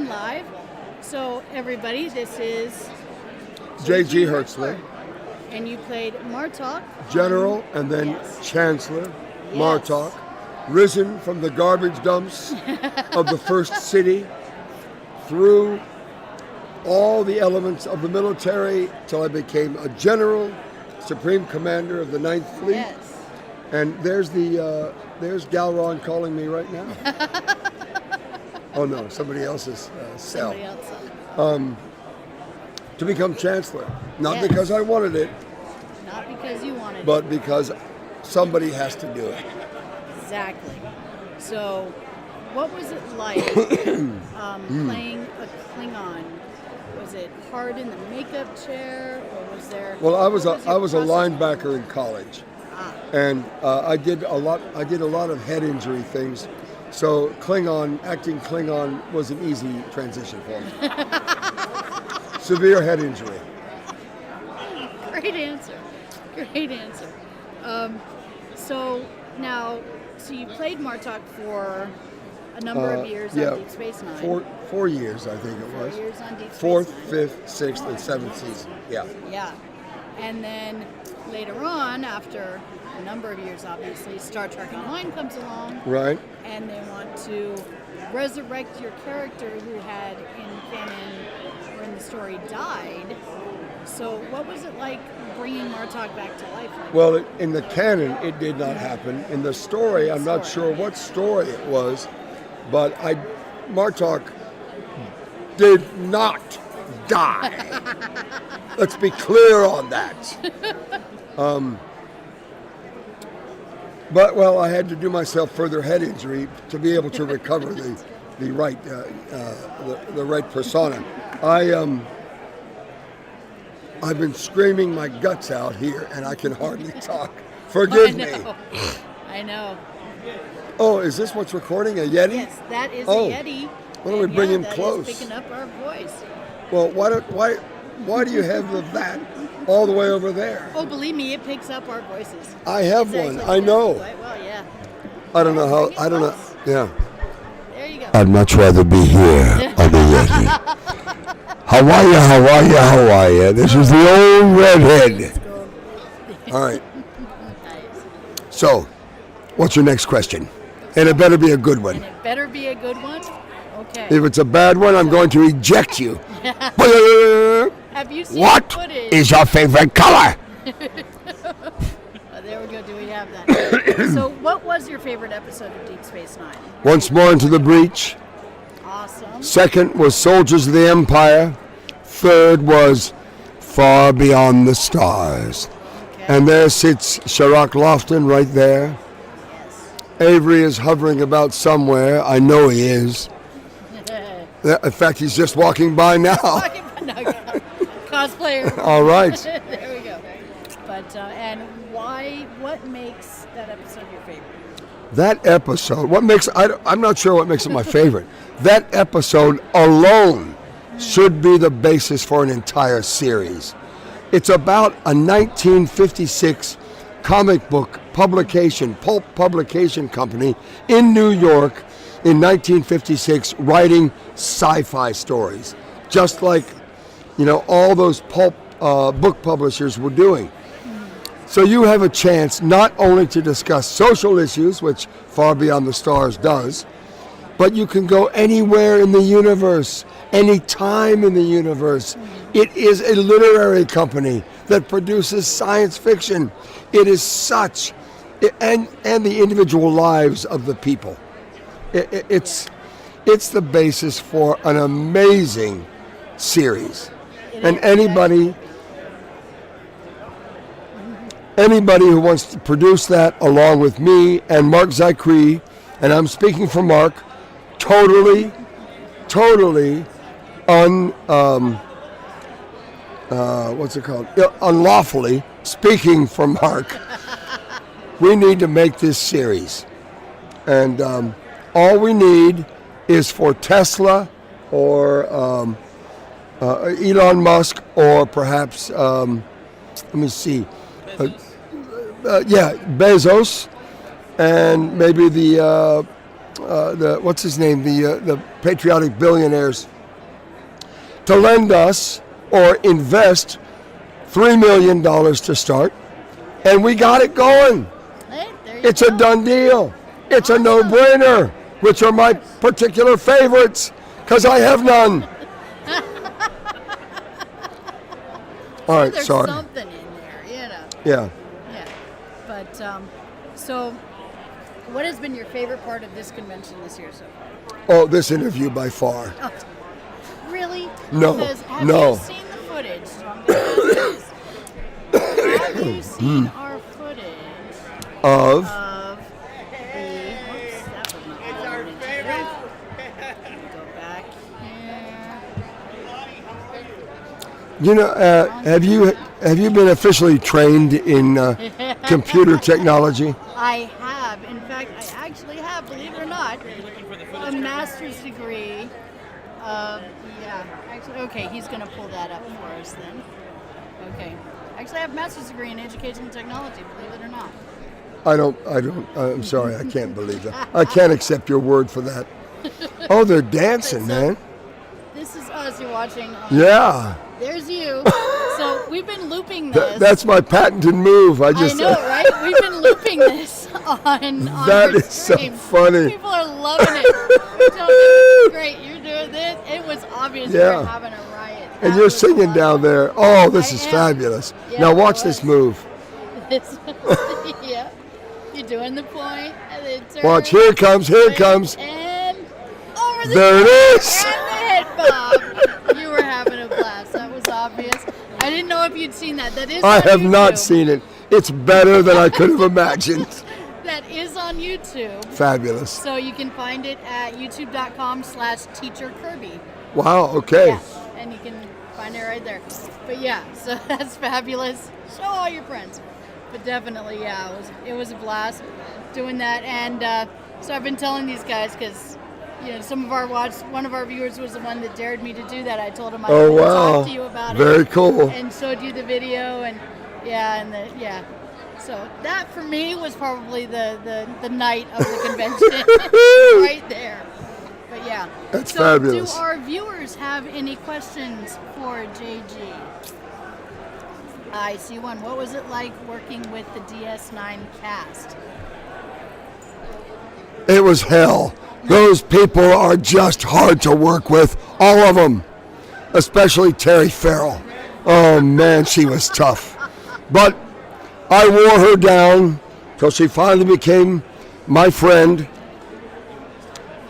and live. So everybody, this is J.G. Hertzler, and you played Martok. General, and then Yes. Chancellor Martok, risen from the garbage dumps of the first city through all the elements of the military till I became a general, supreme commander of the 9th Fleet. Yes. And there's there's Galron calling me right now. Oh no, somebody else's cell. Somebody else. To become chancellor, not Yes. because I wanted it, Not because you wanted but because somebody has to do it. it. Exactly. So, what was it like playing a Klingon? Was it hard in the makeup chair, or was there? Well, I was what a your process? linebacker in college, and I did a lot of head injury things. So acting Klingon was an easy transition for me. Severe head injury. Great answer. Great answer. So you played Martok for a number of years on Deep Space Nine. Four years, I think it 4 was. years on Deep Space Fourth, Nine. fifth, sixth, and seventh season. Yeah. Yeah. And then later on, after a number of years, obviously, Star Trek Online comes along. Right. And they want to resurrect your character who had in canon or in the story died. So what was it like bringing Martok back to life? Well, in the canon, it did not happen. In the story, I'm not sure what story it was, but Martok did not die. Let's be clear on that. But I had to do myself further head injury to be able to recover the right persona. I've been screaming my guts out here, and I can hardly talk. Forgive me. I know. Oh, is this what's recording? A Yeti? Yes, that is Oh. a Yeti. Why don't we bring him that close? Is picking up our voice. Well, why do you have that all the way over there? Oh, believe me, it picks up our voices. I have It's one. actually I know. quite well, yeah. I don't know how. Bring it I don't know. close. Yeah. There you go. I'd much rather be here on the Yeti. How are you? This is the old redhead. All right. So, what's your next question? And it better be a good one. And it better be a good one. Okay. If it's a bad one, I'm going to eject you. Have you seen What footage? is your favorite color? There we go. Do we have that? So, what was your favorite episode of Deep Space Nine? Once more into the breach. Awesome. Second was Soldiers of the Empire. Third was Far Beyond the Stars. Okay. And there sits Sherrock Lofton right there. Yes. Avery is hovering about somewhere. I know he is. In fact, he's just walking by now. Cosplayer. All right. There we go. But and why? What makes that episode your favorite? That episode, I'm not sure what makes it my favorite. That episode alone should be the basis for an entire series. It's about a 1956 comic book publication, pulp publication company in New York in 1956 writing sci-fi stories, just like, all those pulp book publishers were doing. So you have a chance not only to discuss social issues, which Far Beyond the Stars does, but you can go anywhere in the universe, any time in the universe. It is a literary company that produces science fiction. It is such, and the individual lives of the people. It's the basis for an amazing series. And anybody who wants to produce that along with me and Mark Zykri, and I'm speaking for Mark, totally unlawfully speaking for Mark, we need to make this series. And all we need is for Tesla or Elon Musk or perhaps, Bezos, and maybe the what's his name, the patriotic billionaires to lend us or invest $3 million to start, and we got it going. Hey, there you It's go. a done deal. It's a Awesome. no-brainer, which are my particular favorites, because I have none. All right, There's sorry. something in there, Yeah. Yeah. But so, what has been your favorite part of this convention this year so far? Oh, this interview by far. Oh, really? No, Because have no. you seen the footage? So I'm gonna ask this. Have you seen our footage Of of the? Whoops, that was not what I wanted to do. Go back here. you know, have you been officially trained in computer technology? I have. In fact, I actually have, believe it or not, a master's degree. Actually, okay, he's going to pull that up for us then. Okay. Actually, I have a master's degree in education technology, believe it or not. I'm sorry, I can't believe that. I can't accept your word for that. Oh, they're dancing, man. This is us. You're watching. Yeah. There's you. So we've been looping this. That's my patented move. I I know, right? We've been looping this on That your is so stream. funny. People are loving it. We're telling them, great, you're doing this. It was obvious we Yeah. were having a riot. And That you're was singing fun. down there. Oh, this I is am. fabulous. Yeah, Now it watch this was. move. This, yeah. You're doing the point, and then turn. Watch, here it comes, here it comes. And over the There it top is. And the head bob. You were having a blast. That was obvious. I didn't know if you'd seen that. That is I on have not YouTube. seen it. It's better than I could have imagined. That is on YouTube. Fabulous. So you can find it at youtube.com/teacherkirby. Wow, okay. Yeah, and you can find it right there. But yeah, so that's fabulous. Show all your friends. But definitely, yeah, it was a blast doing that. And so I've been telling these guys because one of our viewers was the one that dared me to do that. I told him I Oh, would wow. talk to you about it. Very cool. And showed you the video and So that for me was probably the night of the convention right there. But yeah. That's so fabulous. Do our viewers have any questions for JG? I see one. What was it like working with the DS9 cast? It was hell. Those people are just hard to work with, all of them, especially Terry Farrell. Oh man, she was tough. But I wore her down till she finally became my friend.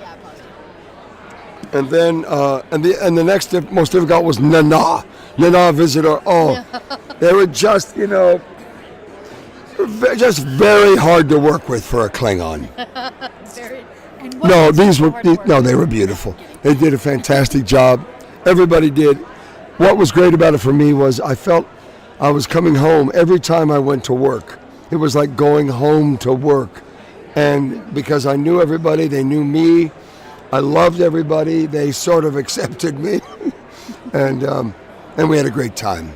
Yeah, positive. And then, and the next most difficult was Nana Visitor. Oh, they were just, just very hard to work with for a Klingon. And what No, was these so were hard to work they were beautiful. They did a fantastic job. Everybody did. What was great about it for me was I felt I was coming home every time I went to work. It was like going home to work, and because I knew everybody, they knew me. I loved everybody. They sort of accepted me, and we had a great time.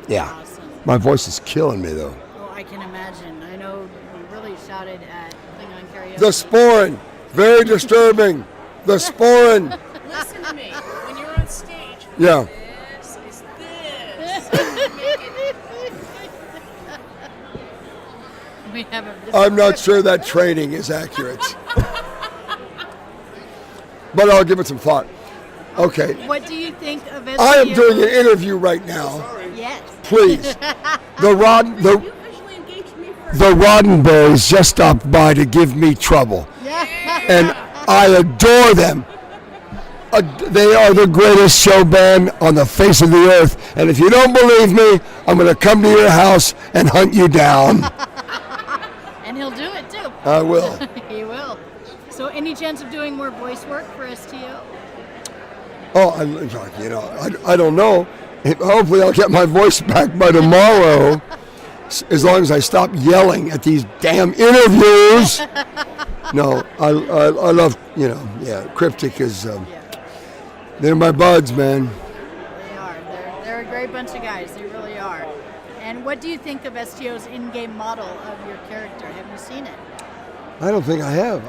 Yeah, Awesome. my voice is killing me though. Oh, I can imagine. I know we really shouted at Klingon karaoke. The sporin, very disturbing. The sporin. Listen to me. When you're on stage, Yeah. this is this. We have a I'm not sure that training is accurate. But I'll give it some thought. Okay. What do you think of SEO? I am doing an interview right now. Yes. Please. The You officially engaged me for the Roddenberries just stopped by to give me trouble. And I adore them. They are the greatest show band on the face of the earth. And if you don't believe me, I'm going to come to your house and hunt you down. And he'll do it too. I will. He will. So any chance of doing more voice work for STO? Oh, I don't know. Hopefully I'll get my voice back by tomorrow, as long as I stop yelling at these damn interviews. No, I love, Cryptic is, they're my buds, man. They are. They're a great bunch of guys. They really are. And what do you think of STO's in-game model of your character? Have you seen it? I don't think I have,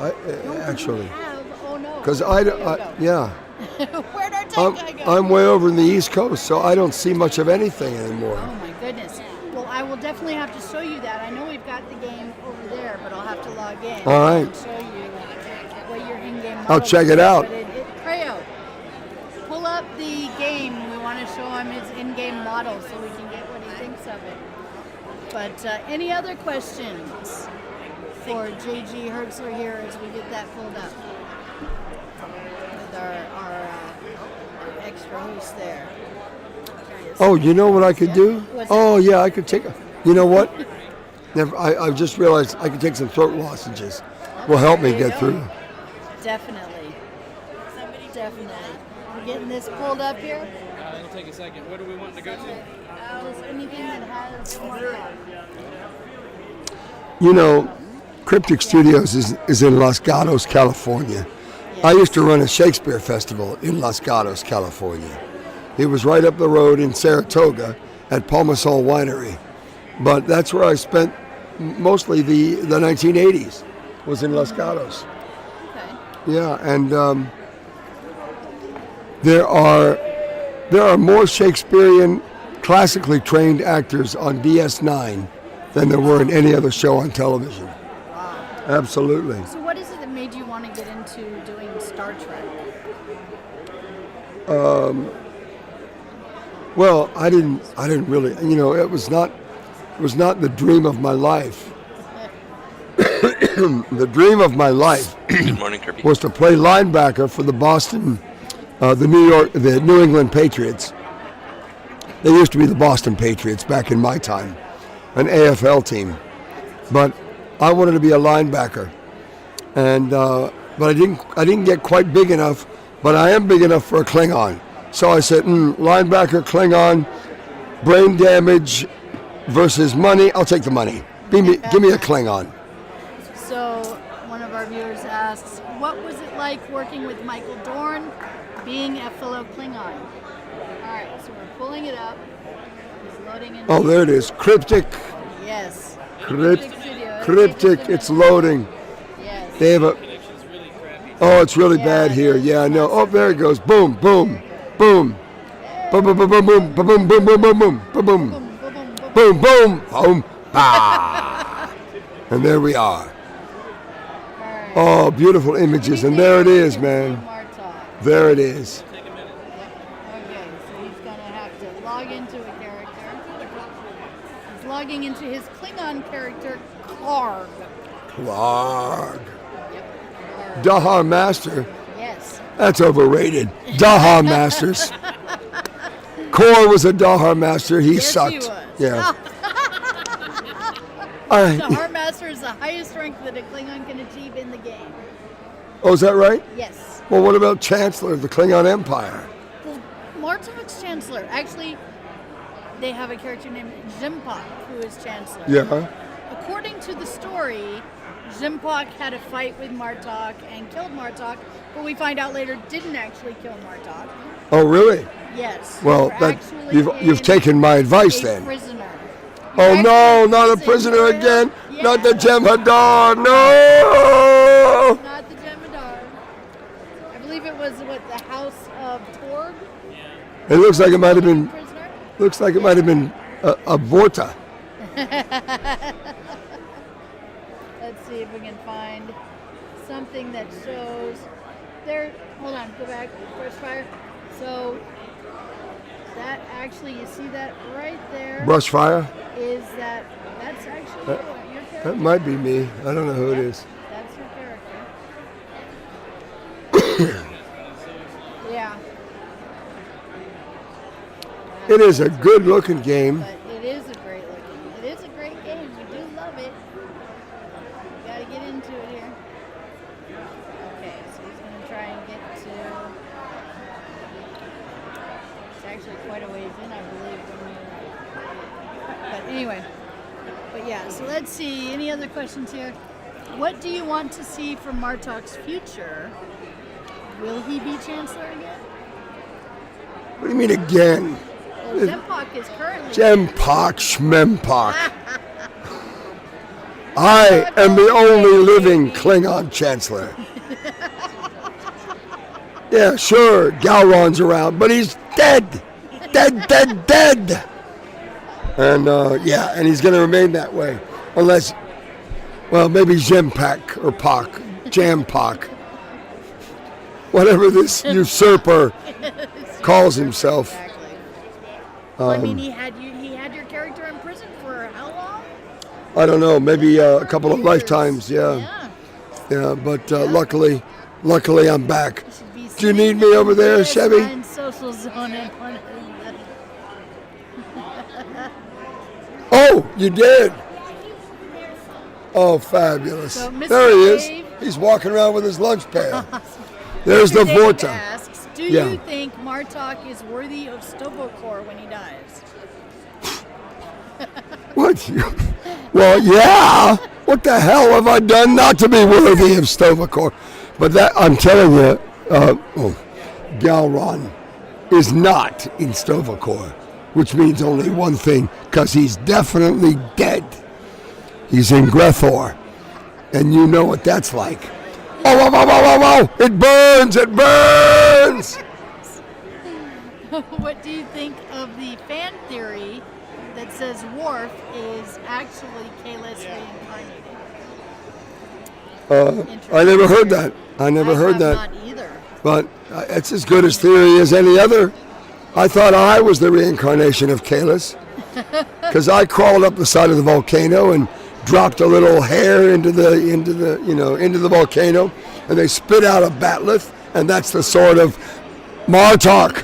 You actually. have? Oh no. Because There you go. yeah. Where'd our tech guy go? I'm way over in the East Coast, so I don't see much of anything anymore. Oh my goodness. Well, I will definitely have to show you that. I know we've got the game over there, but I'll have to log in. All right. And show you what your in-game model I'll check it out. But Creo, pull up the game. We want to show him his in-game model so we can get what he thinks of it. But any other questions for JG Hertzler here as we get that pulled up with our extra host there? Oh, you know what I could do? Oh, yeah, I could take a... You know what? I just realized I could take some throat lozenges. Will help me get through. Definitely. Definitely. We're getting this pulled up here. It'll take a second. What do we want to go to? Anything that has more. You know, Cryptic Studios is in Los Gatos, California. Yes. I used to run a Shakespeare festival in Los Gatos, California. It was right up the road in Saratoga at Palmasol Winery. But that's where I spent mostly the 1980s, was in Los Gatos. Okay. Yeah, and there are more Shakespearean classically trained actors on DS9 than there were in any other show on television. Wow. Absolutely. So what is it that made you want to get into doing Star Trek? Well, I didn't really, it was not the dream of my life. The dream of my life Good morning, Kirby. was to play linebacker for the the New England Patriots. They used to be the Boston Patriots back in my time, an AFL team. But I wanted to be a linebacker, and but I didn't get quite big enough. But I am big enough for a Klingon. So I said, linebacker, Klingon, brain damage versus money. I'll take the money. Give me a Klingon. So one of our viewers asks, what was it like working with Michael Dorn, being a fellow Klingon? All right, so we're pulling it up. It's loading in. Oh, there it is. Cryptic. Yes. Cryptic. Studio. It's loading. Yes. They have a. Oh, it's really bad here. Yeah, I know. Oh, there it goes. Boom, boom, boom. Boom, boom, boom, boom, boom, boom, boom, boom, boom, boom, boom, boom, boom, boom, boom. Ah. And there we are. Oh, beautiful images. And there it is, man. There it is. Okay, so he's going to have to log into a character. He's logging into his Klingon character, Clark. Clark. Yep. Dahar Master. Yes. That's overrated. Dahar Masters. Kor was a Dahar Master. He sucked. He was. Yeah. Dahar Master is the highest rank that a Klingon can achieve in the game. Oh, is that right? Yes. Well, what about Chancellor of the Klingon Empire? Well, Martov's Chancellor. Actually, they have a character named Zimpak, who is Chancellor. Yeah. According to the story, Zimpak had a fight with Martok and killed Martok, but we find out later didn't actually kill Martok. Oh, really? Yes. Well, you've taken my advice then. Prisoner. Oh no, not a prisoner again. Yeah. Not the Jem'Hadar. No. Not the Jem'Hadar. I believe it was the House of Torg. It looks like it might have been. Prisoner. Looks like it might have been a Vorta. Let's see if we can find something that shows there. Hold on, go back. First fire. So that actually, you see that right there? Brush fire. Is that's actually your character? That might be me. I don't know who it is. That's your character. Yeah. It is a good-looking game. But it is a great looking. It is a great game. We do love it. We gotta get into it here. Okay, so he's gonna try and get to. It's actually quite a ways in, I believe. But anyway. But yeah, so let's see. Any other questions here? What do you want to see from Martok's future? Will he be Chancellor again? What do you mean again? Well, Zimpak is currently. Jempak Schmempak. I am the only living Klingon Chancellor. Yeah, sure, Galron's around, but he's dead. Dead. And yeah, and he's going to remain that way. Unless, well, maybe Jim-Pac or Pac, Jam-Pac. Whatever this usurper calls himself. Exactly. Well, I mean, he had your character in prison for how long? I don't know, maybe a couple of Years. lifetimes, Yeah. Yeah, but luckily I'm back. You should be Do you need me over there, Chevy? in social zone and Oh, you did? Oh, fabulous. So, Mr. There he Dave- is. He's walking around with his lunch pail. There's the Dave Vorta. asks, do Yeah. you think Martok is worthy of Stovokor when he dies? What? Well, yeah. What the hell have I done not to be worthy of Stovokor? But that, I'm telling you, Galron is not in Stovokor, which means only one thing, because he's definitely dead. He's in Grethor, and you know what that's like. Oh, it burns, it burns! What do you think of the fan theory that says Worf is actually Kahless reincarnated? I never heard that. I never heard have that. Not either. But it's as good as theory as any other. I thought I was the reincarnation of Kahless, because I crawled up the side of the volcano and dropped a little hair into the volcano, and they spit out a batleth, and that's the sword of Martok.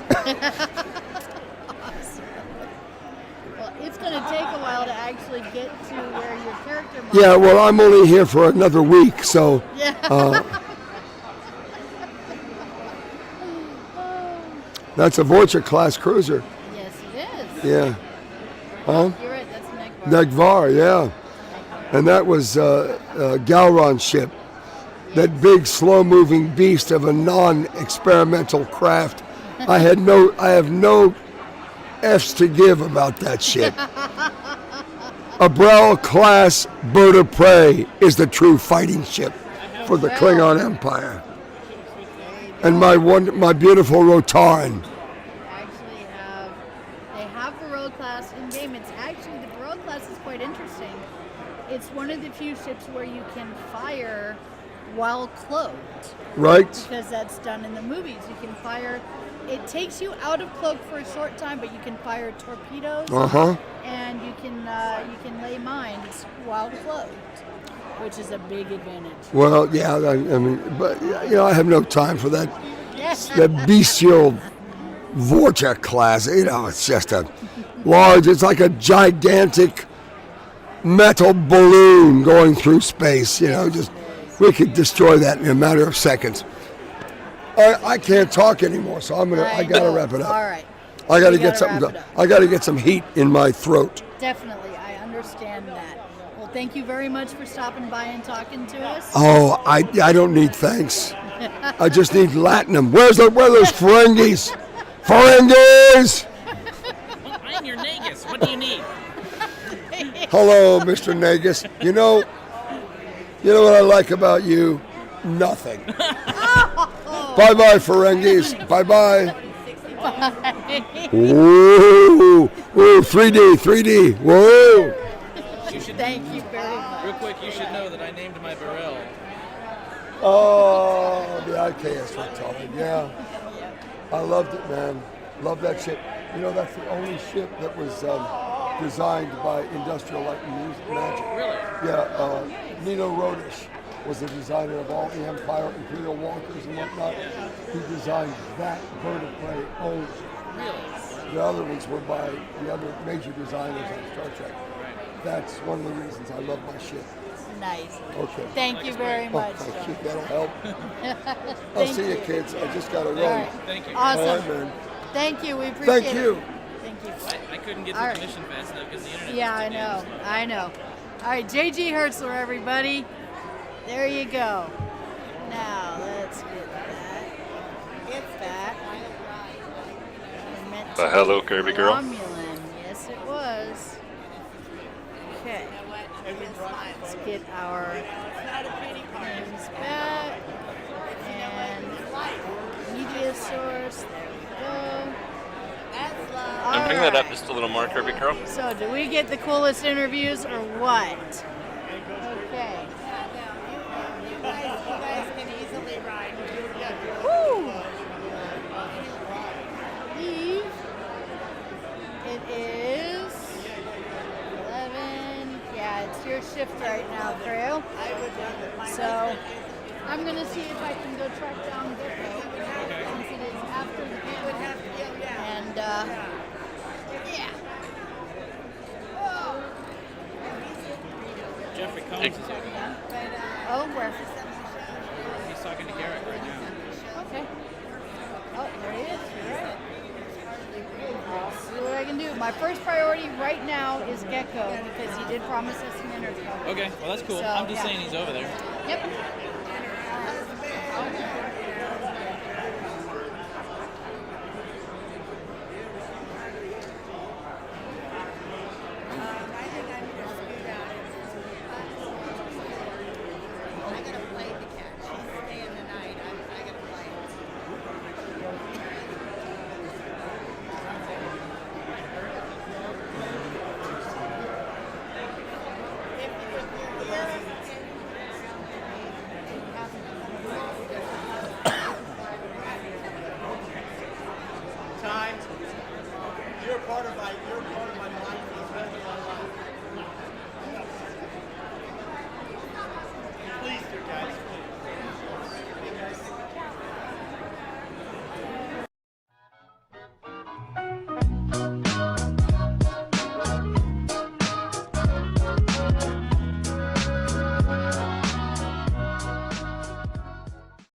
Well, it's going to take a while to actually get to where your character. Yeah, well, I'm only here for another week, so. Yeah. That's a Vorcha class cruiser. Yes, it is. Yeah. Huh? You're right. That's Negvar. Negvar, yeah. And that was Galron's ship. That big, slow-moving beast of a non-experimental craft. I have no F's to give about that ship. A Brel-class bird of prey is the true fighting ship for the Klingon Empire. And my beautiful Rotaran. They have Baroque class in game. It's actually the Baroque class is quite interesting. It's one of the few ships where you can fire while cloaked. Right? Because that's done in the movies. You can fire. It takes you out of cloak for a short time, but you can fire torpedoes. And you can lay mines while cloaked, which is a big advantage. Well, yeah, I mean, but I have no time for that. That bestial Vorcha class. It's just it's like a gigantic metal balloon going through space. We could destroy that in a matter of seconds. I can't talk anymore, so I gotta wrap it up. All right. I gotta You get gotta wrap something. it up. I gotta get some heat in my throat. Definitely, I understand that. Well, thank you very much for stopping by and talking to us. Oh, I don't need thanks. I just need Latinum. Where are those Ferengis? Ferengis! I'm your Nagus. What do you need? Hello, Mr. Nagus. You know what I like about you? Nothing. Bye-bye, Ferengis. Bye-bye. Whoa. Whoa, 3D. Whoa. Thank you very much. Real quick, you should know that I named my Burrell. Oh, the IKS retarded. Yeah. I loved it, man. Love that ship. That's the only ship that was designed by Industrial Light and Magic. Really? Yeah. Nino Rodish was the designer of all the Empire, Imperial Walkers and whatnot. He designed that bird of prey only. Really? The other ones were by the other major designers on Star Trek. That's one of the reasons I love my ship. Nice. Okay. Thank you very much. Thank you. John. That'll help. I'll see you, kids. I just got to run. All right. Thank you. Awesome. All right, man. Thank you. We appreciate Thank it. you. Thank you. I couldn't get All the right. commission fast enough because the internet. Yeah, was I too know. damn I know. All right, JG Hertzler, everybody. There you go. Now let's get that. It's back. Hello, Kirby girl. Romulan. Yes, it was. Okay. Let's get our names back. And media source. There we go. And bring that up just a little more, Kirby Curl. So, do we get the coolest interviews or what? Okay. You guys can easily ride. Woo! Eve. It is 11. Yeah, it's your shift right now, crew. So, I'm going to see if I can go track down Gecko since it is after the panel. And, yeah. Oh. Jeffrey Combs is here. Oh, where? He's talking to Garrett right now. Okay. Oh, there he is. You're right. I'll see what I can do. My first priority right now is Gecko because he did promise us an interview. Okay, well that's cool. So, I'm just yeah. saying he's over there. Yep. Time. You're part of my life.